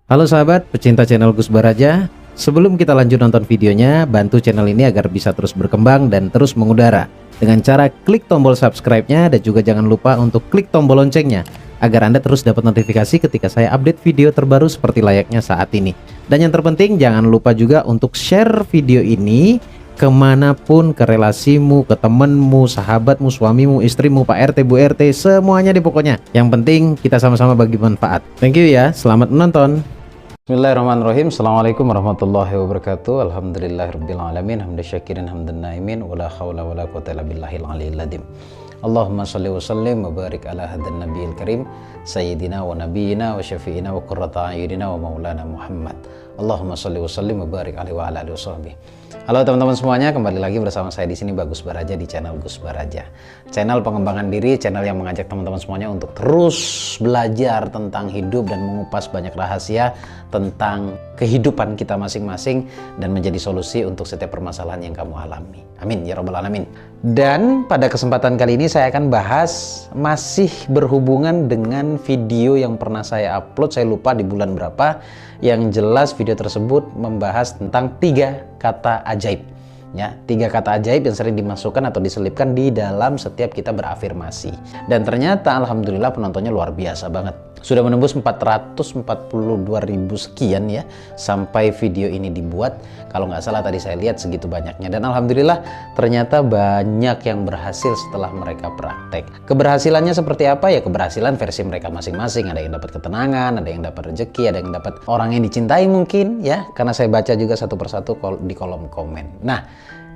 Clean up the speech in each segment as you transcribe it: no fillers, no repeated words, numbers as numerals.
Halo sahabat pecinta channel Gus Baraja. Sebelum kita lanjut nonton videonya, bantu channel ini agar bisa terus berkembang dan terus mengudara dengan cara klik tombol subscribe-nya, dan juga jangan lupa untuk klik tombol loncengnya agar Anda terus dapat notifikasi ketika saya update video terbaru seperti layaknya saat ini. Dan yang terpenting, jangan lupa juga untuk share video ini kemanapun, ke relasimu, ke temenmu, sahabatmu, suamimu, istrimu, Pak RT, Bu RT, semuanya deh pokoknya. Yang penting kita sama-sama bagi manfaat. Thank you ya, selamat menonton. Bismillahirrahmanirrahim. Assalamualaikum warahmatullahi wabarakatuh. Alhamdulillahirrabbilalamin. Hamdan syakirin hamdan naimin. Wala hawla wala quwwata illa billahil aliyil adzim. Allahumma salli wa sallim wa barik ala hadan nabiyil karim sayyidina wa nabiyina wa syafi'ina wa qurrata a'yunina wa maulana Muhammad. Allahumma salli wa sallim wa barik alaihi wa ala alihi washabbihi. Halo teman-teman semuanya, kembali lagi bersama saya di sini Gus Baraja di channel Gus Baraja. Channel pengembangan diri, channel yang mengajak teman-teman semuanya untuk terus belajar tentang hidup dan mengupas banyak rahasia tentang kehidupan kita masing-masing dan menjadi solusi untuk setiap permasalahan yang kamu alami. Amin ya rabbal alamin. Dan pada kesempatan kali ini saya akan bahas masih berhubungan dengan video yang pernah saya upload, saya lupa di bulan berapa. Yang jelas video tersebut membahas tentang 3 kata ajaib. Ya, 3 kata ajaib yang sering dimasukkan atau diselipkan di dalam setiap kita berafirmasi. Dan ternyata alhamdulillah penontonnya luar biasa banget. Sudah menembus 442.000 sekian ya sampai video ini dibuat. Kalau nggak salah tadi saya lihat segitu banyaknya. Dan alhamdulillah ternyata banyak yang berhasil setelah mereka praktek. Keberhasilannya seperti apa ya? Keberhasilan versi mereka masing-masing. Ada yang dapat ketenangan, ada yang dapat rezeki, ada yang dapat orang yang dicintai mungkin ya. Karena saya baca juga satu persatu di kolom komen. Nah,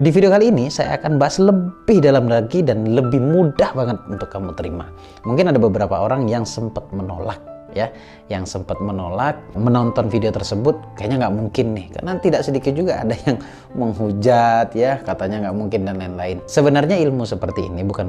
di video kali ini saya akan bahas lebih dalam lagi dan lebih mudah banget untuk kamu terima. Mungkin ada beberapa orang yang sempat menolak ya, yang sempat menolak menonton video tersebut, kayaknya nggak mungkin nih, karena tidak sedikit juga ada yang menghujat ya, katanya nggak mungkin dan lain-lain. Sebenarnya ilmu seperti ini bukan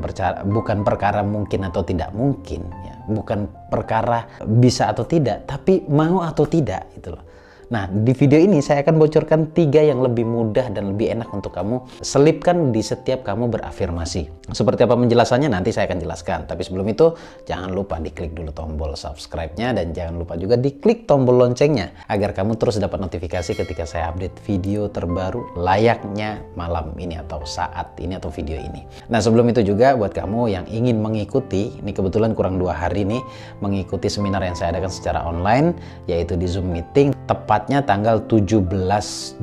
perkara mungkin atau tidak mungkin ya, bukan perkara bisa atau tidak, tapi mau atau tidak itu loh. Nah, di video ini saya akan bocorkan 3 yang lebih mudah dan lebih enak untuk kamu selipkan di setiap kamu berafirmasi. Seperti apa penjelasannya nanti saya akan jelaskan. Tapi sebelum itu, jangan lupa diklik dulu tombol subscribe-nya dan jangan lupa juga diklik tombol loncengnya agar kamu terus dapat notifikasi ketika saya update video terbaru layaknya malam ini atau saat ini atau video ini. Nah, sebelum itu juga buat kamu yang ingin mengikuti, ini kebetulan kurang 2 hari nih, mengikuti seminar yang saya adakan secara online, yaitu di Zoom meeting, tepatnya tanggal 17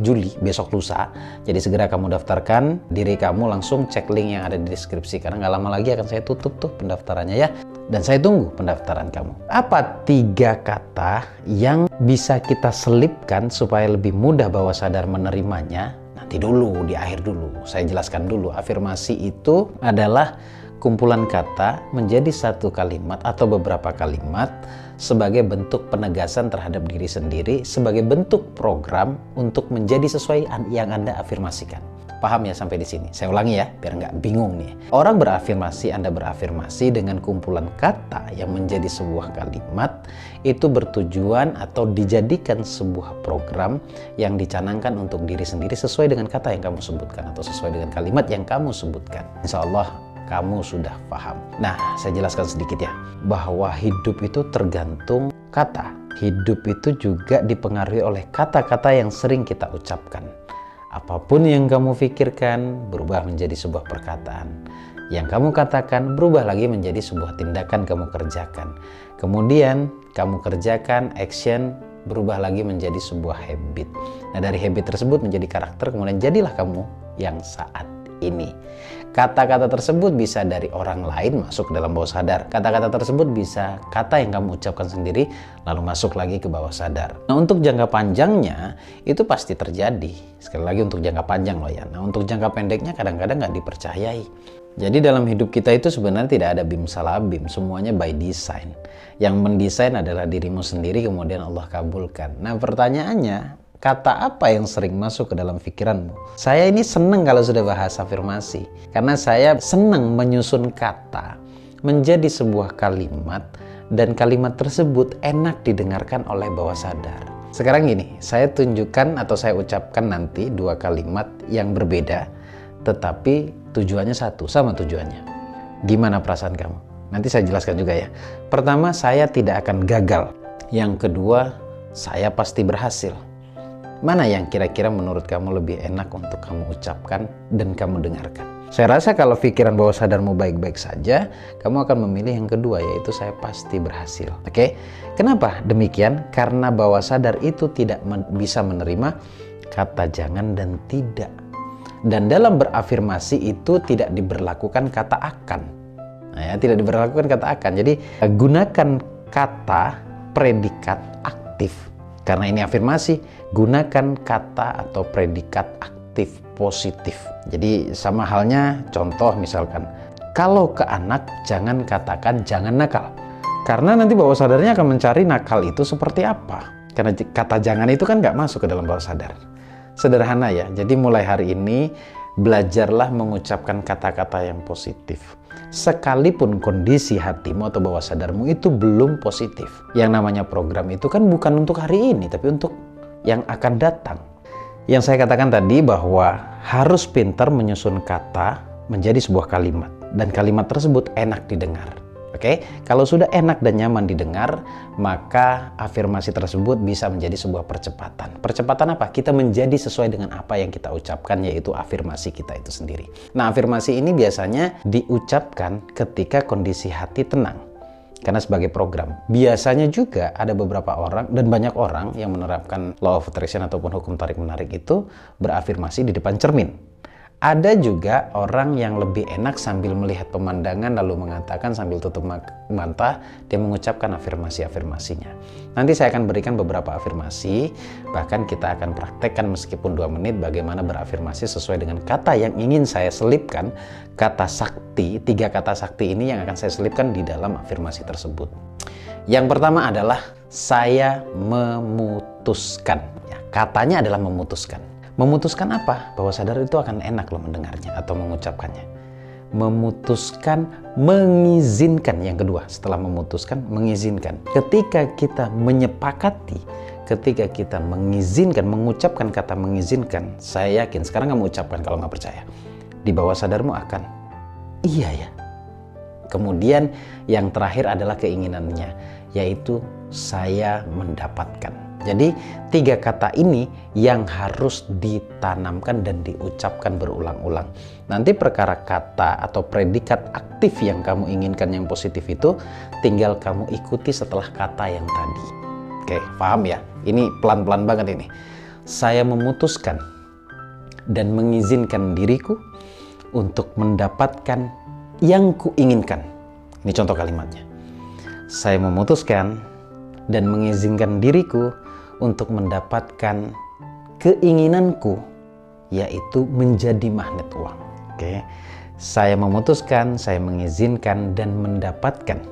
Juli, besok lusa. Jadi segera kamu daftarkan diri kamu, langsung cek link yang ada di deskripsi karena nggak lama lagi akan saya tutup tuh pendaftarannya ya. Dan saya tunggu pendaftaran kamu. Apa 3 kata yang bisa kita selipkan supaya lebih mudah bawah sadar menerimanya? Nanti dulu, di akhir dulu. Saya jelaskan dulu. Afirmasi itu adalah kumpulan kata menjadi satu kalimat atau beberapa kalimat sebagai bentuk penegasan terhadap diri sendiri, sebagai bentuk program untuk menjadi sesuai yang Anda afirmasikan. Paham ya sampai di sini? Saya ulangi ya, biar nggak bingung nih. Orang berafirmasi, Anda berafirmasi dengan kumpulan kata yang menjadi sebuah kalimat, itu bertujuan atau dijadikan sebuah program yang dicanangkan untuk diri sendiri sesuai dengan kata yang kamu sebutkan atau sesuai dengan kalimat yang kamu sebutkan. Insya Allah kamu sudah paham. Nah, saya jelaskan sedikit ya, bahwa hidup itu tergantung kata. Hidup itu juga dipengaruhi oleh kata-kata yang sering kita ucapkan. Apapun yang kamu pikirkan berubah menjadi sebuah perkataan. Yang kamu katakan berubah lagi menjadi sebuah tindakan kamu kerjakan. Kemudian kamu kerjakan, action, berubah lagi menjadi sebuah habit. Nah, dari habit tersebut menjadi karakter, kemudian jadilah kamu yang saat ini. Kata-kata tersebut bisa dari orang lain masuk dalam bawah sadar. Kata-kata tersebut bisa kata yang kamu ucapkan sendiri lalu masuk lagi ke bawah sadar. Nah, untuk jangka panjangnya itu pasti terjadi. Sekali lagi untuk jangka panjang loh ya. Nah, untuk jangka pendeknya kadang-kadang nggak dipercayai. Jadi dalam hidup kita itu sebenarnya tidak ada bim salabim, semuanya by design. Yang mendesain adalah dirimu sendiri, kemudian Allah kabulkan. Nah, pertanyaannya, kata apa yang sering masuk ke dalam pikiranmu? Saya ini seneng kalau sudah bahas afirmasi, karena saya seneng menyusun kata menjadi sebuah kalimat, dan kalimat tersebut enak didengarkan oleh bawah sadar. Sekarang gini, saya tunjukkan atau saya ucapkan nanti 2 kalimat yang berbeda, tetapi tujuannya satu, sama tujuannya. Gimana perasaan kamu? Nanti saya jelaskan juga ya. Pertama, saya tidak akan gagal. Yang kedua, saya pasti berhasil. Mana yang kira-kira menurut kamu lebih enak untuk kamu ucapkan dan kamu dengarkan? Saya rasa kalau pikiran bawah sadarmu baik-baik saja, kamu akan memilih yang kedua, yaitu saya pasti berhasil. Oke? Kenapa demikian? Karena bawah sadar itu tidak bisa menerima kata jangan dan tidak. Dan dalam berafirmasi itu tidak diberlakukan kata akan. Nah, ya, tidak diberlakukan kata akan. Jadi gunakan kata predikat aktif. Karena ini afirmasi, gunakan kata atau predikat aktif positif. Jadi sama halnya contoh misalkan, kalau ke anak jangan katakan jangan nakal. Karena nanti bawah sadarnya akan mencari nakal itu seperti apa. Karena kata jangan itu kan nggak masuk ke dalam bawah sadar. Sederhana ya, jadi mulai hari ini belajarlah mengucapkan kata-kata yang positif. Sekalipun kondisi hatimu atau bawah sadarmu itu belum positif. Yang namanya program itu kan bukan untuk hari ini, tapi untuk yang akan datang. Yang saya katakan tadi bahwa harus pintar menyusun kata menjadi sebuah kalimat. Dan kalimat tersebut enak didengar. Oke, kalau sudah enak dan nyaman didengar, maka afirmasi tersebut bisa menjadi sebuah percepatan. Percepatan apa? Kita menjadi sesuai dengan apa yang kita ucapkan, yaitu afirmasi kita itu sendiri. Nah, afirmasi ini biasanya diucapkan ketika kondisi hati tenang. Karena sebagai program. Biasanya juga ada beberapa orang dan banyak orang yang menerapkan law of attraction ataupun hukum tarik-menarik itu berafirmasi di depan cermin. Ada juga orang yang lebih enak sambil melihat pemandangan lalu mengatakan sambil tutup mata, dia mengucapkan afirmasi-afirmasinya. Nanti saya akan berikan beberapa afirmasi, bahkan kita akan praktekkan meskipun 2 menit bagaimana berafirmasi sesuai dengan kata yang ingin saya selipkan, kata sakti, 3 kata sakti ini yang akan saya selipkan di dalam afirmasi tersebut. Yang pertama adalah saya memutuskan. Ya, katanya adalah memutuskan. Memutuskan apa? Bawah sadar itu akan enak loh mendengarnya atau mengucapkannya. Memutuskan, mengizinkan. Yang kedua, setelah memutuskan, mengizinkan. Ketika kita menyepakati, ketika kita mengizinkan, mengucapkan kata mengizinkan, saya yakin, sekarang kamu ucapkan kalau nggak percaya, di bawah sadarmu akan, iya ya. Kemudian yang terakhir adalah keinginannya, yaitu saya mendapatkan. Jadi 3 kata ini yang harus ditanamkan dan diucapkan berulang-ulang. Nanti perkara kata atau predikat aktif yang kamu inginkan yang positif itu tinggal kamu ikuti setelah kata yang tadi. Oke, paham ya? Ini pelan-pelan banget ini. Saya memutuskan dan mengizinkan diriku untuk mendapatkan yang kuinginkan. Ini contoh kalimatnya. Saya memutuskan dan mengizinkan diriku untuk mendapatkan keinginanku, yaitu menjadi magnet uang. Oke, saya memutuskan, saya mengizinkan dan mendapatkan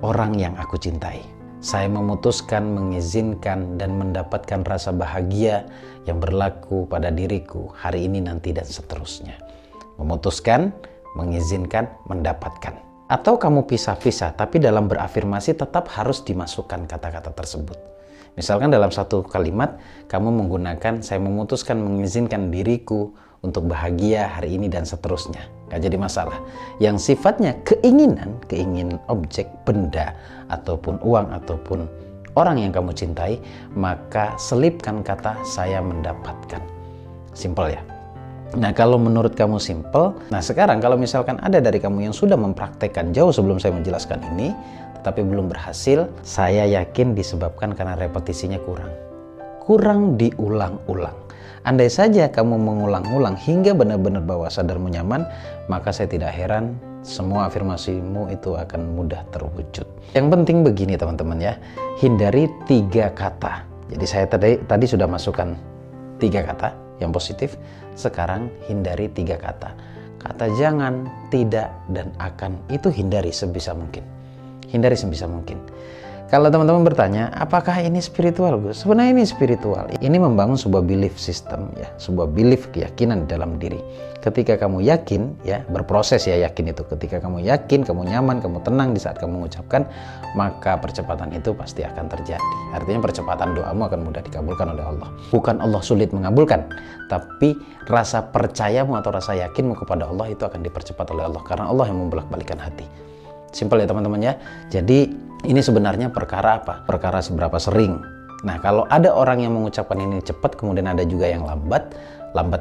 orang yang aku cintai. Saya memutuskan, mengizinkan dan mendapatkan rasa bahagia yang berlaku pada diriku hari ini, nanti dan seterusnya. Memutuskan, mengizinkan, mendapatkan. Atau kamu pisah-pisah, tapi dalam berafirmasi tetap harus dimasukkan kata-kata tersebut. Misalkan dalam satu kalimat, kamu menggunakan saya memutuskan mengizinkan diriku untuk bahagia hari ini dan seterusnya. Gak jadi masalah. Yang sifatnya keinginan objek, benda, ataupun uang, ataupun orang yang kamu cintai, maka selipkan kata saya mendapatkan. Simple ya. Nah, kalau menurut kamu simple, nah sekarang kalau misalkan ada dari kamu yang sudah mempraktekkan jauh sebelum saya menjelaskan ini, tetapi belum berhasil, saya yakin disebabkan karena repetisinya kurang. Kurang diulang-ulang. Andai saja kamu mengulang-ulang hingga benar-benar bawah sadarmu nyaman, maka saya tidak heran semua afirmasimu itu akan mudah terwujud. Yang penting begini teman-teman ya, hindari 3 kata. Jadi saya tadi sudah masukkan 3 kata yang positif. Sekarang hindari 3 kata. Kata jangan, tidak, dan akan itu hindari sebisa mungkin. Hindari sebisa mungkin. Kalau teman-teman bertanya, apakah ini spiritual, Gus? Sebenarnya ini spiritual. Ini membangun sebuah belief system ya, sebuah belief keyakinan di dalam diri. Ketika kamu yakin ya, berproses ya yakin itu. Ketika kamu yakin, kamu nyaman, kamu tenang di saat kamu mengucapkan, maka percepatan itu pasti akan terjadi. Artinya percepatan doamu akan mudah dikabulkan oleh Allah. Bukan Allah sulit mengabulkan, tapi rasa percayamu atau rasa yakinmu kepada Allah itu akan dipercepat oleh Allah, karena Allah yang membolak-balikan hati. Simpel ya teman-teman ya. Jadi Ini sebenarnya perkara apa? Perkara seberapa sering. Nah, kalau ada orang yang mengucapkan ini cepat, kemudian ada juga yang lambat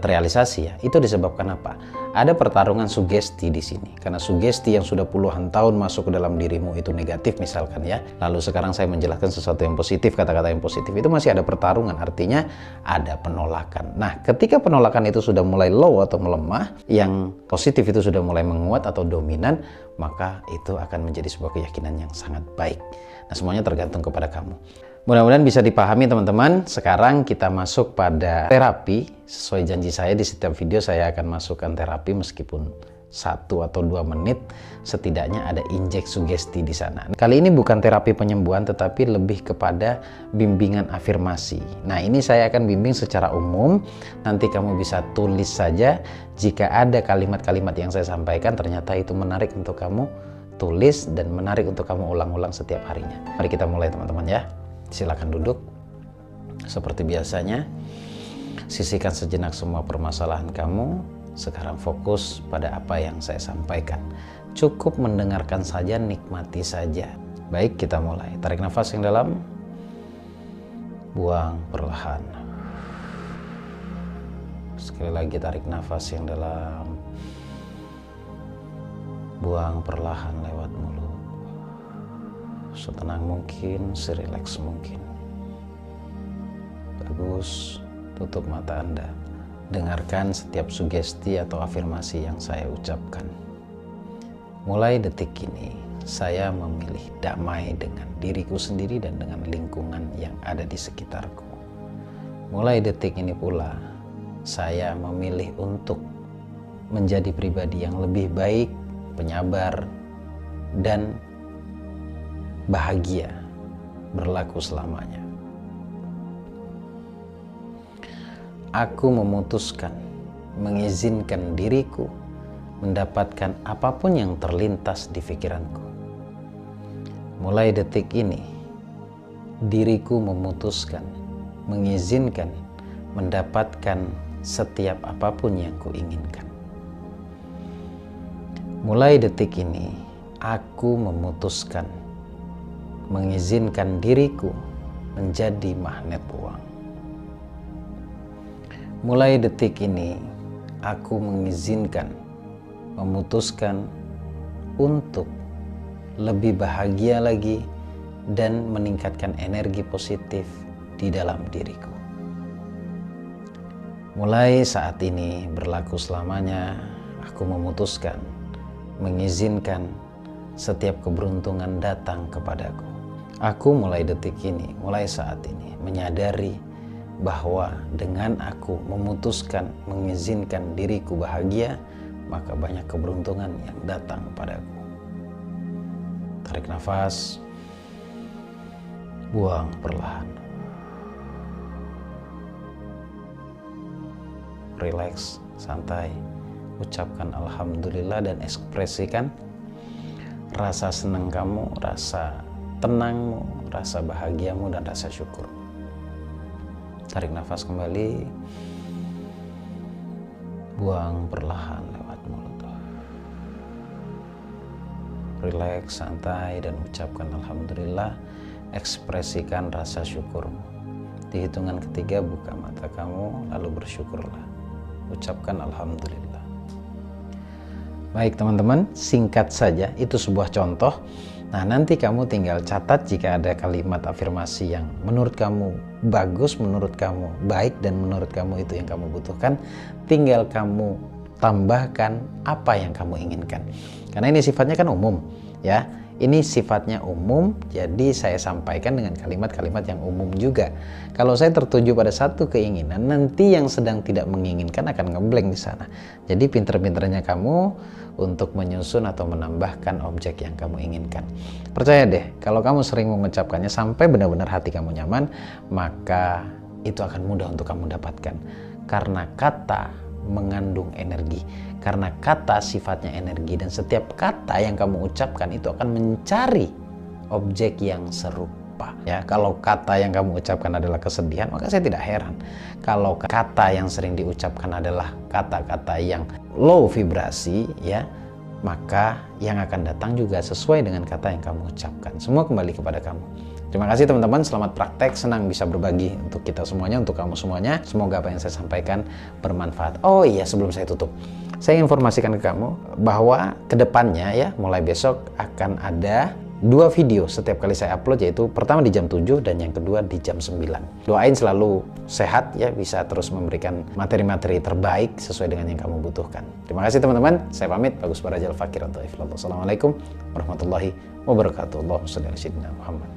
realisasi ya. Itu disebabkan apa? Ada pertarungan sugesti di sini. Karena sugesti yang sudah puluhan tahun masuk ke dalam dirimu itu negatif misalkan ya. Lalu sekarang saya menjelaskan sesuatu yang positif, kata-kata yang positif itu masih ada pertarungan, artinya ada penolakan. Nah, ketika penolakan itu sudah mulai low atau melemah, yang positif itu sudah mulai menguat atau dominan, maka itu akan menjadi sebuah keyakinan yang sangat baik. Nah, semuanya tergantung kepada kamu. Mudah-mudahan bisa dipahami teman-teman. Sekarang kita masuk pada terapi. Sesuai janji saya di setiap video saya akan masukkan terapi meskipun 1 atau 2 menit. Setidaknya ada injek sugesti di sana. Kali ini bukan terapi penyembuhan tetapi lebih kepada bimbingan afirmasi. Nah, ini saya akan bimbing secara umum. Nanti kamu bisa tulis saja jika ada kalimat-kalimat yang saya sampaikan ternyata itu menarik untuk kamu tulis dan menarik untuk kamu ulang-ulang setiap harinya. Mari kita mulai teman-teman ya. Silakan duduk seperti biasanya. Sisihkan sejenak semua permasalahan kamu. Sekarang fokus pada apa yang saya sampaikan. Cukup mendengarkan saja, nikmati saja. Baik, kita mulai. Tarik nafas yang dalam. Buang perlahan. Sekali lagi tarik nafas yang dalam. Buang perlahan lewat mulut. Setenang mungkin, serileks mungkin. Bagus, tutup mata Anda. Dengarkan setiap sugesti atau afirmasi yang saya ucapkan. Mulai detik ini, saya memilih damai dengan diriku sendiri dan dengan lingkungan yang ada di sekitarku. Mulai detik ini pula, saya memilih untuk menjadi pribadi yang lebih baik, penyabar, dan bahagia berlaku selamanya. Aku memutuskan mengizinkan diriku mendapatkan apapun yang terlintas di pikiranku. Mulai detik ini, diriku memutuskan mengizinkan mendapatkan setiap apapun yang kuinginkan. Mulai detik ini, aku memutuskan mengizinkan diriku menjadi magnet uang. Mulai detik ini, aku memutuskan untuk lebih bahagia lagi dan meningkatkan energi positif di dalam diriku. Mulai saat ini berlaku selamanya, aku memutuskan mengizinkan setiap keberuntungan datang kepadaku. Aku mulai detik ini, mulai saat ini menyadari bahwa dengan aku memutuskan mengizinkan diriku bahagia, maka banyak keberuntungan yang datang padaku. Tarik nafas, buang perlahan. Relax, santai, ucapkan alhamdulillah dan ekspresikan rasa senang kamu, rasa tenangmu, rasa bahagiamu, dan rasa syukur. Tarik nafas kembali, buang perlahan lewat mulut. Relax, santai, dan ucapkan alhamdulillah. Ekspresikan rasa syukurmu. Di hitungan ketiga, buka mata kamu, lalu bersyukurlah. Ucapkan alhamdulillah. Baik teman-teman, singkat saja, itu sebuah contoh. Nah, nanti kamu tinggal catat jika ada kalimat afirmasi yang menurut kamu bagus, menurut kamu baik, dan menurut kamu itu yang kamu butuhkan. Tinggal kamu tambahkan apa yang kamu inginkan. Karena ini sifatnya kan umum, ya. Ini sifatnya umum, jadi saya sampaikan dengan kalimat-kalimat yang umum juga. Kalau saya tertuju pada satu keinginan, nanti yang sedang tidak menginginkan akan ngeblank di sana. Jadi pinter-pinternya kamu untuk menyusun atau menambahkan objek yang kamu inginkan. Percaya deh, kalau kamu sering mengucapkannya sampai benar-benar hati kamu nyaman, maka itu akan mudah untuk kamu dapatkan. Karena kata mengandung energi, karena kata sifatnya energi, dan setiap kata yang kamu ucapkan itu akan mencari objek yang serupa. Ya, kalau kata yang kamu ucapkan adalah kesedihan, maka saya tidak heran kalau kata yang sering diucapkan adalah kata-kata yang low vibrasi, ya, maka yang akan datang juga sesuai dengan kata yang kamu ucapkan. Semua kembali kepada kamu. Terima kasih teman-teman, selamat praktek, senang bisa berbagi untuk kita semuanya, untuk kamu semuanya. Semoga apa yang saya sampaikan bermanfaat. Oh iya, sebelum saya tutup, saya informasikan ke kamu bahwa kedepannya ya, mulai besok akan ada 2 video setiap kali saya upload, yaitu pertama di jam 7 dan yang kedua di jam 9. Doain selalu sehat ya, bisa terus memberikan materi-materi terbaik sesuai dengan yang kamu butuhkan. Terima kasih teman-teman, saya pamit, Bagus Baraja Al-Fakir. Assalamualaikum warahmatullahi wabarakatuh. Allahumma shalli ala sayyidina Muhammad.